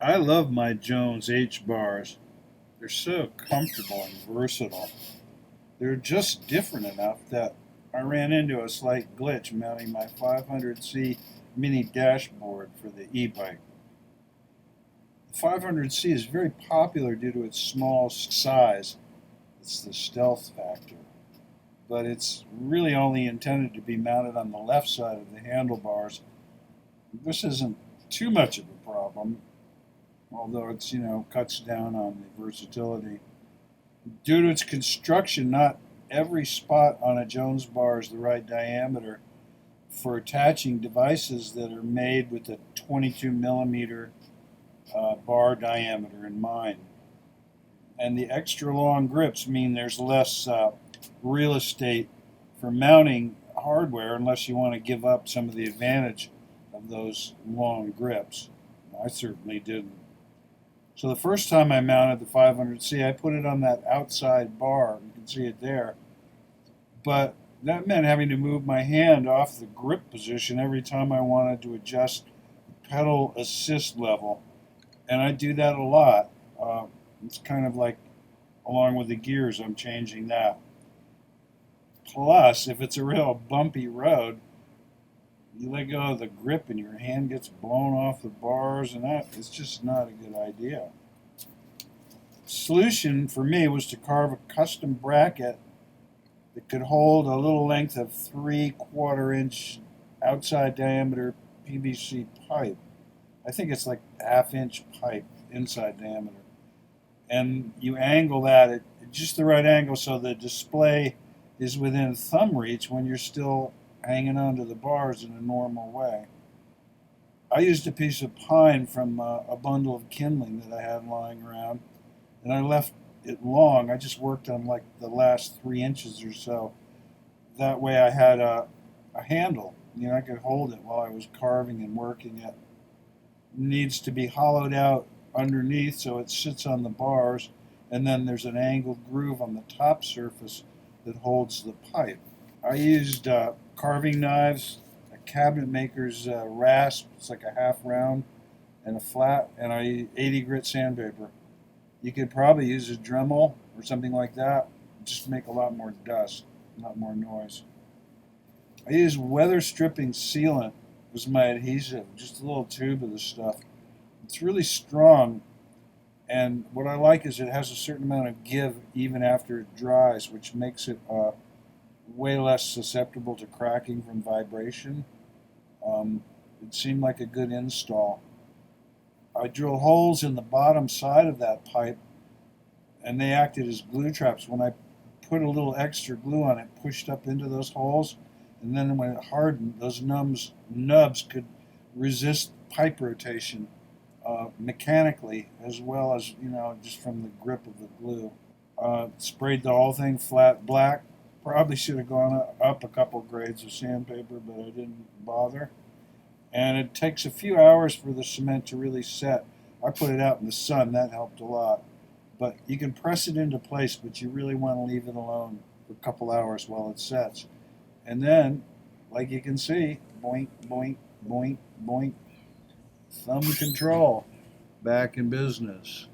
I love my Jones H bars. They're so comfortable and versatile. They're just different enough that I ran into a slight glitch mounting my 500C mini dashboard for the e-bike. The 500C is very popular due to its small size. It's the stealth factor. But it's really only intended to be mounted on the left side of the handlebars. This isn't too much of a problem, although it's, cuts down on the versatility. Due to its construction, not every spot on a Jones bar is the right diameter for attaching devices that are made with a 22 millimeter bar diameter in mind. And the extra long grips mean there's less real estate for mounting hardware unless you want to give up some of the advantage of those long grips. I certainly didn't. So the first time I mounted the 500C, I put it on that outside bar. You can see it there. But that meant having to move my hand off the grip position every time I wanted to adjust the pedal assist level. And I do that a lot. It's kind of like along with the gears, I'm changing that. Plus, if it's a real bumpy road, you let go of the grip and your hand gets blown off the bars, and that is just not a good idea. Solution for me was to carve a custom bracket that could hold a little length of 3/4 inch outside diameter PVC pipe. I think it's like half-inch pipe inside diameter. And you angle that at just the right angle so the display is within thumb reach when you're still hanging onto the bars in a normal way. I used a piece of pine from a bundle of kindling that I had lying around, and I left it long. I just worked on like the last 3 inches or so. That way I had a handle. I could hold it while I was carving and working it. It needs to be hollowed out underneath so it sits on the bars, and then there's an angled groove on the top surface that holds the pipe. I used carving knives, a cabinet maker's rasp, it's like a half round and a flat, and I 80 grit sandpaper. You could probably use a Dremel or something like that, just to make a lot more dust, a lot more noise. I used weather stripping sealant was my adhesive, just a little tube of this stuff. It's really strong, and what I like is it has a certain amount of give even after it dries, which makes it way less susceptible to cracking from vibration. It seemed like a good install. I drilled holes in the bottom side of that pipe, and they acted as glue traps. When I put a little extra glue on it, pushed up into those holes, and then when it hardened, those nubs could resist pipe rotation mechanically as well as just from the grip of the glue. Sprayed the whole thing flat black. Probably should have gone up a couple grades of sandpaper, but I didn't bother. And it takes a few hours for the cement to really set. I put it out in the sun, that helped a lot. But you can press it into place, but you really want to leave it alone for a couple hours while it sets. And then, like you can see, boink, boink, boink, boink, thumb control, back in business.